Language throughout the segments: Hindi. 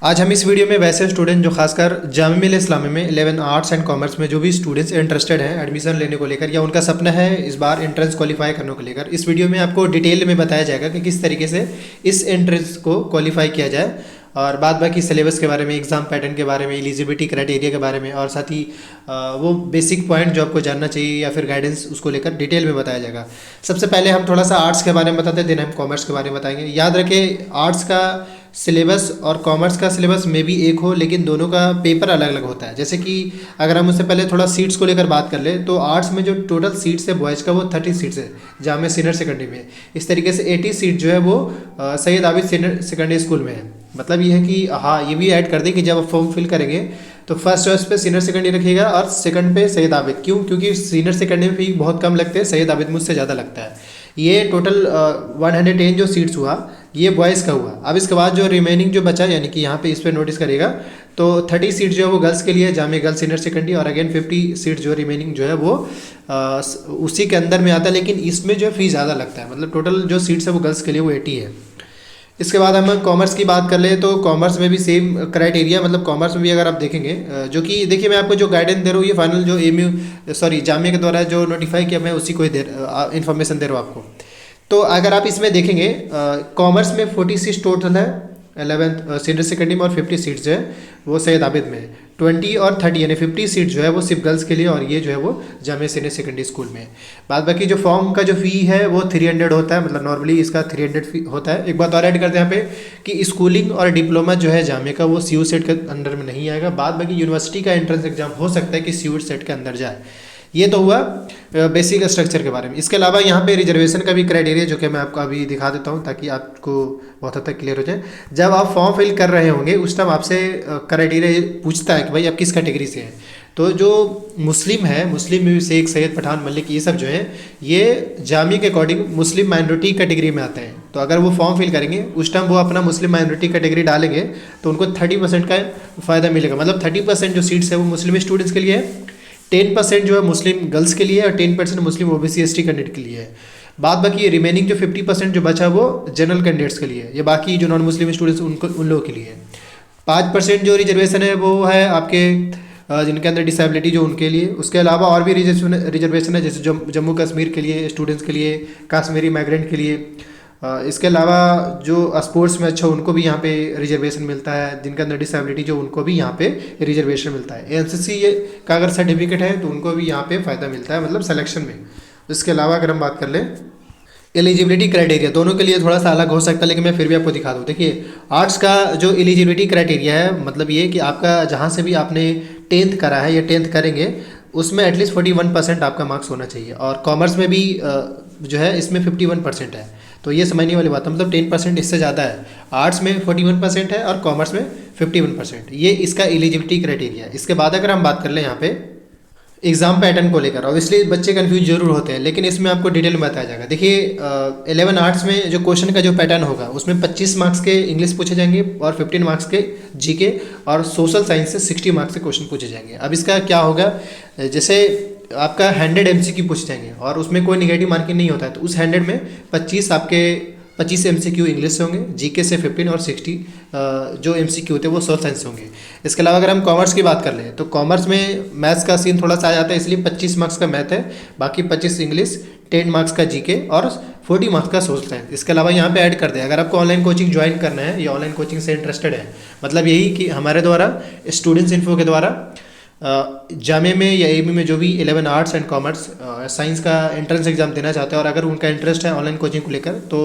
आज हम इस वीडियो में वैसे स्टूडेंट जो खासकर जामिया मिल्लिया इस्लामिया में 11 आर्ट्स एंड कॉमर्स में जो भी स्टूडेंट्स इंटरेस्टेड हैं एडमिशन लेने को लेकर या उनका सपना है इस बार एंट्रेंस क्वालिफाई करने को लेकर, इस वीडियो में आपको डिटेल में बताया जाएगा कि किस तरीके से इस एंट्रेंस को क्वालिफाई किया जाए और बाद बाकी सिलेबस के बारे में, एग्ज़ाम पैटर्न के बारे में, एलिजिबिलिटी क्राइटेरिया के बारे में और साथ ही वो बेसिक पॉइंट जो आपको जानना चाहिए या फिर गाइडेंस उसको लेकर डिटेल में बताया जाएगा। सबसे पहले हम थोड़ा सा आर्ट्स के बारे में बताते हैं, देन हम कॉमर्स के बारे में बताएंगे। याद रखें, आर्ट्स का सिलेबस और कॉमर्स का सिलेबस में भी एक हो, लेकिन दोनों का पेपर अलग अलग होता है। जैसे कि अगर हम उससे पहले थोड़ा सीट्स को लेकर बात कर ले तो आर्ट्स में जो टोटल सीट्स है बॉयज़ का वो 30 सीट्स है जामिया सीनियर सेकेंडरी में। इस तरीके से 80 सीट जो है वो Syed Abid senior secondary school में है। मतलब ये है कि हाँ, ये भी ऐड कर दें कि जब आप फॉर्म फिल करेंगे तो फर्स्ट चॉइस पे सीनियर सेकेंडरी रखिएगा और सेकंड पे सैयद आबिद। क्यों? क्योंकि सीनियर सेकेंडरी में फी बहुत कम लगते हैं, सैयद आबिद मुझसे ज़्यादा लगता है। ये टोटल 110 जो सीट्स हुआ ये बॉयज़ का हुआ। अब इसके बाद जो रिमेनिंग जो बचा, यानी कि यहाँ पे इस पर नोटिस करेगा तो 30 सीट जो है वो गर्ल्स के लिए जामिया गर्ल्स सीनियर सेकेंडरी और अगेन 50 सीट जो रिमेनिंग जो है वो उसी के अंदर में आता है, लेकिन इसमें जो फी ज़्यादा लगता है। मतलब टोटल जो सीट्स है वो गर्ल्स के लिए वो 80 है। इसके बाद हम कॉमर्स की बात कर ले तो कॉमर्स में भी सेम क्राइटेरिया, मतलब कॉमर्स में भी अगर आप देखेंगे जो कि देखिए मैं आपको जो गाइडेंस दे रहा हूँ ये फाइनल जो जामिया के द्वारा जो नोटिफाई किया मैं उसी को ही इन्फॉर्मेशन दे रहा हूँ आपको। तो अगर आप इसमें देखेंगे कॉमर्स में 46 टोटल है 11th सीनियर सेकेंडरी में और 50 सीट्स जो है वो सैयद आबिद में। 20 और 30 यानी 50 सीट जो है वो सिर्फ गर्ल्स के लिए और ये जो है वो जामिया सीनियर सेकेंडरी स्कूल में। बाद बाकी जो फॉर्म का जो फ़ी है वो 300 होता है, मतलब नॉर्मली इसका 300 फी होता है। एक बात और ऐड करते हैं यहाँ पे कि स्कूलिंग और डिप्लोमा जो है जामिया का वो CU सेट के अंडर में नहीं आएगा। बाद बाकी यूनिवर्सिटी का एंट्रेंस एग्जाम हो सकता है कि CU सेट के अंदर जाए। ये तो हुआ बेसिक स्ट्रक्चर के बारे में। इसके अलावा यहाँ पे रिजर्वेशन का भी क्राइटेरिया जो कि मैं आपको अभी दिखा देता हूँ ताकि आपको बहुत हद तक क्लियर हो जाए। जब आप फॉर्म फिल कर रहे होंगे उस टाइम आपसे क्राइटेरिया पूछता है कि भाई आप किस कैटेगरी से हैं। तो जो मुस्लिम है, मुस्लिम में शेख सैयद पठान मलिक ये सब जो है ये जामिया के अकॉर्डिंग मुस्लिम माइनॉरिटी कैटेगरी में आते हैं। तो अगर वो फॉर्म फिल करेंगे उस टाइम वो अपना मुस्लिम माइनॉरिटी कैटेगरी डालेंगे तो उनको 30% का फ़ायदा मिलेगा। मतलब 30% जो सीट्स है वो मुस्लिम स्टूडेंट्स के लिए है, 10% जो है मुस्लिम गर्ल्स के लिए और 10% मुस्लिम OBC ST कैंडिडेट के लिए है। बाद बाकी रिमेनिंग जो 50% जो बचा वो जनरल कैंडिडेट्स के लिए है, ये बाकी जो नॉन मुस्लिम स्टूडेंट्स उनको उन लोगों के लिए है। 5% जो रिजर्वेशन है वो है आपके जिनके अंदर डिसेबिलिटी जो उनके लिए। उसके अलावा और भी रिजर्वेशन है जैसे जम्मू कश्मीर के लिए स्टूडेंट्स के लिए, कश्मीरी माइग्रेंट के लिए। इसके अलावा जो स्पोर्ट्स में अच्छा उनको भी यहाँ पे रिजर्वेशन मिलता है, जिनके अंदर डिसेबिलिटी जो उनको भी यहाँ पे रिजर्वेशन मिलता है। NCC का अगर सर्टिफिकेट है तो उनको भी यहाँ पे फ़ायदा मिलता है, मतलब सिलेक्शन में। इसके अलावा अगर हम बात कर लें एलिजिबिलिटी क्राइटेरिया, दोनों के लिए थोड़ा सा अलग हो सकता है लेकिन मैं फिर भी आपको दिखा दूँ। देखिए आर्ट्स का जो एलिजिबिलिटी क्राइटेरिया है मतलब ये कि आपका जहाँ से भी आपने 10th करा है या 10th करेंगे उसमें एटलीस्ट 41% आपका मार्क्स होना चाहिए। और कॉमर्स में भी जो है इसमें 51% है। तो ये समझने वाली बात है, मतलब 10% इससे ज़्यादा है। आर्ट्स में 41% है और कॉमर्स में 51%। ये इसका एलिजिबिलिटी क्राइटेरिया है। इसके बाद अगर हम बात कर लें यहाँ पे एग्ज़ाम पैटर्न को लेकर, ऑब्वियसली बच्चे कंफ्यूज जरूर होते हैं लेकिन इसमें आपको डिटेल में बताया जाएगा। देखिए 11 आर्ट्स में जो क्वेश्चन का जो पैटर्न होगा उसमें 25 मार्क्स के इंग्लिश पूछे जाएंगे और 15 मार्क्स के GK और सोशल साइंस से 60 मार्क्स के क्वेश्चन पूछे जाएंगे। अब इसका क्या होगा, जैसे आपका 100 MCQ पूछे जाएंगे और उसमें कोई निगेटिव मार्किंग नहीं होता है तो उस 100 में 25 MCQ इंग्लिश से होंगे, GK से 15 और 60 जो MCQ होते हैं वो सोशल साइंस से होंगे। इसके अलावा अगर हम कॉमर्स की बात कर लें तो कॉमर्स में मैथ्स का सीन थोड़ा सा आ जाता है, इसलिए 25 मार्क्स का मैथ है, बाकी 25 इंग्लिश, 10 मार्क्स का GK और 40 मार्क्स का सोशल साइंस। इसके अलावा यहाँ पे ऐड कर दें अगर आपको ऑनलाइन कोचिंग ज्वाइन करना है या ऑनलाइन कोचिंग से इंटरेस्टेड है, मतलब यही कि हमारे द्वारा स्टूडेंट्स इन्फो के द्वारा जामिया में या AB में जो भी 11 आर्ट्स एंड कॉमर्स साइंस का एंट्रेंस एग्जाम देना चाहते हैं और अगर उनका इंटरेस्ट है ऑनलाइन कोचिंग को लेकर तो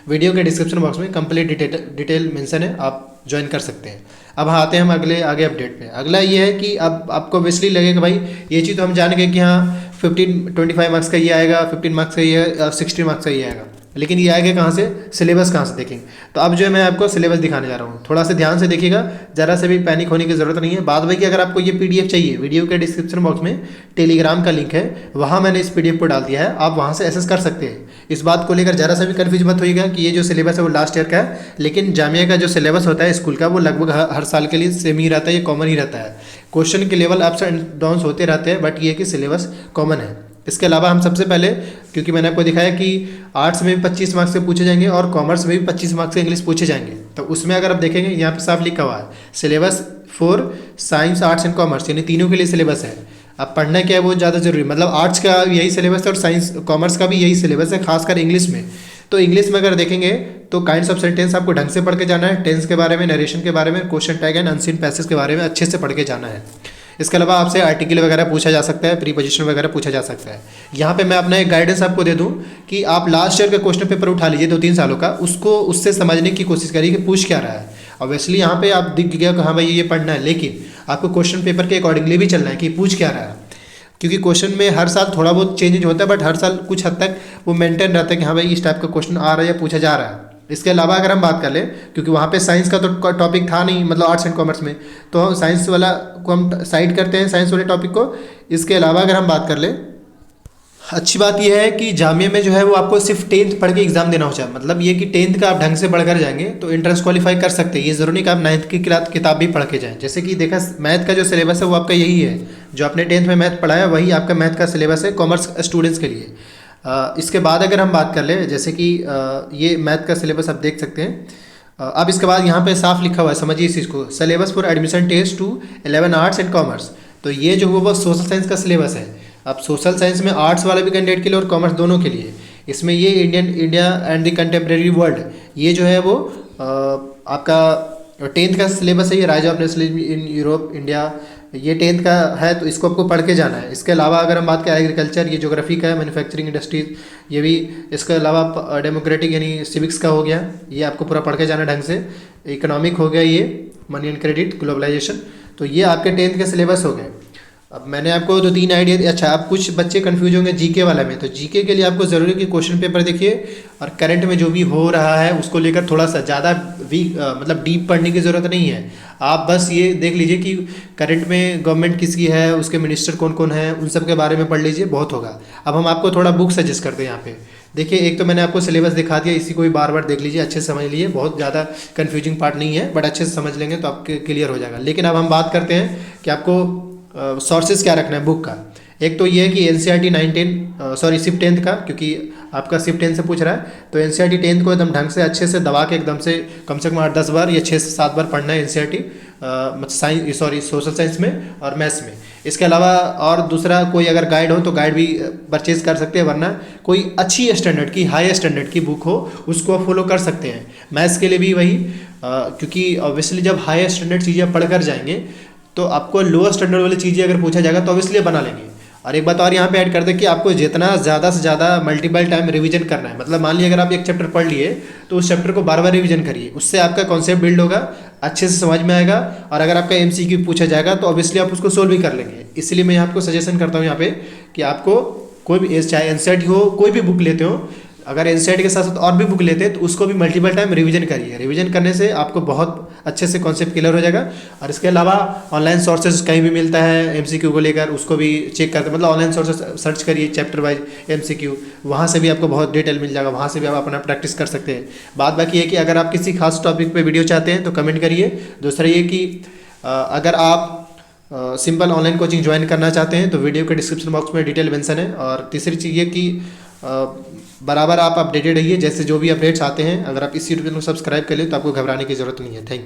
वीडियो के डिस्क्रिप्शन बॉक्स में कंप्लीट डिटेल मेंशन है, आप ज्वाइन कर सकते हैं। अब हाँ आते हैं हम आगे अपडेट पे। अगला ये है कि अब आपको ऑब्वियसली लगेगा भाई ये चीज़ तो हम जान गए कि हाँ 25 मार्क्स का ये आएगा, 15 मार्क्स का ये, 60 मार्क्स का ये आएगा, लेकिन ये आएगा कहाँ से, सिलेबस कहाँ से देखेंगे। तो अब जो है मैं आपको सिलेबस दिखाने जा रहा हूँ, थोड़ा सा ध्यान से देखिएगा, ज़रा से भी पैनिक होने की ज़रूरत नहीं है। बाद में कि अगर आपको ये PDF चाहिए, वीडियो के डिस्क्रिप्शन बॉक्स में टेलीग्राम का लिंक है, वहाँ मैंने इस PDF को डाल दिया है, आप वहाँ से एक्सेस कर सकते हैं। इस बात को लेकर ज़रा सा भी कन्फ्यूज मत होइएगा कि ये जो सिलेबस है वो लास्ट ईयर का है, लेकिन जामिया का जो सिलेबस होता है स्कूल का वो लगभग हर साल के लिए सेम ही रहता है, ये कॉमन ही रहता है। क्वेश्चन के लेवल अप्स एंड डाउन्स होते रहते हैं बट ये कि सिलेबस कॉमन है। इसके अलावा हम सबसे पहले, क्योंकि मैंने आपको दिखाया कि आर्ट्स में भी 25 मार्क्स से पूछे जाएंगे और कॉमर्स में भी 25 मार्क्स से इंग्लिश पूछे जाएंगे, तो उसमें अगर आप देखेंगे यहाँ पे साफ लिखा हुआ है syllabus for science arts and commerce, यानी तीनों के लिए सिलेबस है। अब पढ़ना क्या है वो ज़्यादा जरूरी, मतलब आर्ट्स का यही सिलेबस है और साइंस कॉमर्स का भी यही सिलेबस है, खासकर इंग्लिश में। तो इंग्लिश में अगर देखेंगे तो काइंड्स ऑफ सेंटेंस आपको ढंग से पढ़ के जाना है, टेंस के बारे में, नरेशन के बारे में, question tag and unseen passage के बारे में अच्छे से पढ़ के जाना है। इसके अलावा आपसे आर्टिकल वगैरह पूछा जा सकता है, प्रीपोजिशन वगैरह पूछा जा सकता है। यहाँ पे मैं अपना एक गाइडेंस आपको दे दूँ कि आप लास्ट ईयर का क्वेश्चन पेपर उठा लीजिए 2-3 सालों का, उसको उससे समझने की कोशिश करिए कि पूछ क्या रहा है। ऑब्वियसली यहाँ पे आप दिख गया कि हाँ भाई ये पढ़ना है, लेकिन आपको क्वेश्चन पेपर के अकॉर्डिंगली भी चलना है कि पूछ क्या रहा है, क्योंकि क्वेश्चन में हर साल थोड़ा बहुत चेंज होता है, बट हर साल कुछ हद तक वो मेंटेन रहता है कि हाँ भाई इस टाइप का क्वेश्चन आ रहा है या पूछा जा रहा है। इसके अलावा अगर हम बात कर लें, क्योंकि वहाँ पे साइंस का तो टॉपिक था नहीं, मतलब आर्ट्स एंड कॉमर्स में, तो साइंस वाला को हम साइड करते हैं, साइंस वाले टॉपिक को। इसके अलावा अगर हम बात कर लें, अच्छी बात यह है कि जामिया में जो है वो आपको सिर्फ 10th पढ़ के एग्जाम देना हो चाहिए, मतलब ये कि 10th का आप ढंग से पढ़कर जाएंगे तो एंट्रेंस क्वालिफाई कर सकते हैं। ये ज़रूरी नहीं कि आप 9th की किताब भी पढ़ के जाएं। जैसे कि देखा, मैथ का जो सिलेबस है वो आपका यही है, जो आपने 10th में मैथ पढ़ा है वही आपका मैथ का सिलेबस है कॉमर्स स्टूडेंट्स के लिए। इसके बाद अगर हम बात कर लें, जैसे कि ये मैथ का सिलेबस आप देख सकते हैं। अब इसके बाद यहाँ पे साफ लिखा हुआ है, समझिए इस चीज़ को, syllabus for admission test to 11 arts and commerce. तो ये जो वो सोशल साइंस का सिलेबस है। अब सोशल साइंस में आर्ट्स वाले भी कैंडिडेट के लिए और कॉमर्स दोनों के लिए, इसमें ये India and the contemporary world, ये जो है वो आपका 10th का सिलेबस है। ये rise of nationalism in Europe India, ये 10th का है, तो इसको आपको पढ़ के जाना है। इसके अलावा अगर हम बात करें एग्रीकल्चर, ये ज्योग्राफी का है, मैन्युफैक्चरिंग इंडस्ट्रीज ये भी। इसके अलावा डेमोक्रेटिक यानी सिविक्स का हो गया, ये आपको पूरा पढ़ के जाना ढंग से। इकोनॉमिक हो गया ये, मनी एंड क्रेडिट, ग्लोबलाइजेशन। तो ये आपके 10th के सिलेबस हो गए। अब मैंने आपको 2-3 आइडिया, अच्छा अब कुछ बच्चे कंफ्यूज होंगे जीके वाला में, तो जीके के लिए आपको ज़रूरी है कि क्वेश्चन पेपर देखिए और करंट में जो भी हो रहा है उसको लेकर थोड़ा सा ज़्यादा मतलब डीप पढ़ने की ज़रूरत नहीं है। आप बस ये देख लीजिए कि करंट में गवर्नमेंट किसकी है, उसके मिनिस्टर कौन कौन है, उन सब के बारे में पढ़ लीजिए, बहुत होगा। अब हम आपको थोड़ा बुक सजेस्ट करते हैं यहाँ पे। देखिए, एक तो मैंने आपको सिलेबस दिखा दिया, इसी को भी बार बार देख लीजिए, अच्छे से समझ लीजिए, बहुत ज़्यादा कन्फ्यूजिंग पार्ट नहीं है, बट अच्छे से समझ लेंगे तो आपके क्लियर हो जाएगा। लेकिन अब हम बात करते हैं कि आपको सोर्सेज क्या रखना है बुक का। एक तो ये है कि एनसीईआरटी 9-10 सिर्फ 10th का, क्योंकि आपका सिर्फ 10th से पूछ रहा है, तो एनसीईआरटी 10th को एकदम ढंग से अच्छे से दबा के एकदम से कम 8-10 बार या 6 से 7 बार पढ़ना है एनसीईआरटी सोशल साइंस में और मैथ्स में। इसके अलावा और दूसरा कोई अगर गाइड हो तो गाइड भी परचेज कर सकते हैं, वरना कोई अच्छी स्टैंडर्ड की, हाई स्टैंडर्ड की बुक हो उसको आप फॉलो कर सकते हैं। मैथ्स के लिए भी वही, क्योंकि ऑब्वियसली जब हाई स्टैंडर्ड चीज़ें आप पढ़ कर जाएंगे तो आपको लोअर स्टैंडर्ड वाली चीज़ें अगर पूछा जाएगा तो ऑब्वियसली बना लेंगे। और एक बात और यहाँ पे ऐड कर दें कि आपको जितना ज़्यादा से ज़्यादा मल्टीपल टाइम रिवीजन करना है, मतलब मान लीजिए अगर आप एक चैप्टर पढ़ लिए तो उस चैप्टर को बार बार रिवीजन करिए, उससे आपका कॉन्सेप्ट बिल्ड होगा, अच्छे से समझ में आएगा। और अगर आपका एमसीक्यू पूछा जाएगा तो ऑब्वियसली आप उसको सोल्व भी कर लेंगे। इसलिए मैं आपको सजेशन करता हूँ यहाँ पे कि आपको कोई भी, चाहे एनसीईआरटी हो, कोई भी बुक लेते हो, अगर एनसीईआरटी के साथ साथ और भी बुक लेते हैं तो उसको भी मल्टीपल टाइम रिवीजन करिए। रिवीजन करने से आपको बहुत अच्छे से कॉन्सेप्ट क्लियर हो जाएगा। और इसके अलावा ऑनलाइन सोर्सेज कहीं भी मिलता है एमसीक्यू को लेकर, उसको भी चेक करते, मतलब ऑनलाइन सोर्सेज सर्च करिए चैप्टर वाइज एमसीक्यू, वहाँ से भी आपको बहुत डिटेल मिल जाएगा, वहाँ से भी आप अपना प्रैक्टिस कर सकते हैं। बात बाकी है कि अगर आप किसी खास टॉपिक पर वीडियो चाहते हैं तो कमेंट करिए। दूसरा ये कि अगर आप सिंपल ऑनलाइन कोचिंग ज्वाइन करना चाहते हैं तो वीडियो के डिस्क्रिप्शन बॉक्स में डिटेल मेंशन है। और तीसरी चीज़ ये कि बराबर आप अपडेटेड रहिए, जैसे जो भी अपडेट्स आते हैं, अगर आप इस यूट्यूब चैनल को सब्सक्राइब कर लें तो आपको घबराने की ज़रूरत नहीं है। Thank you.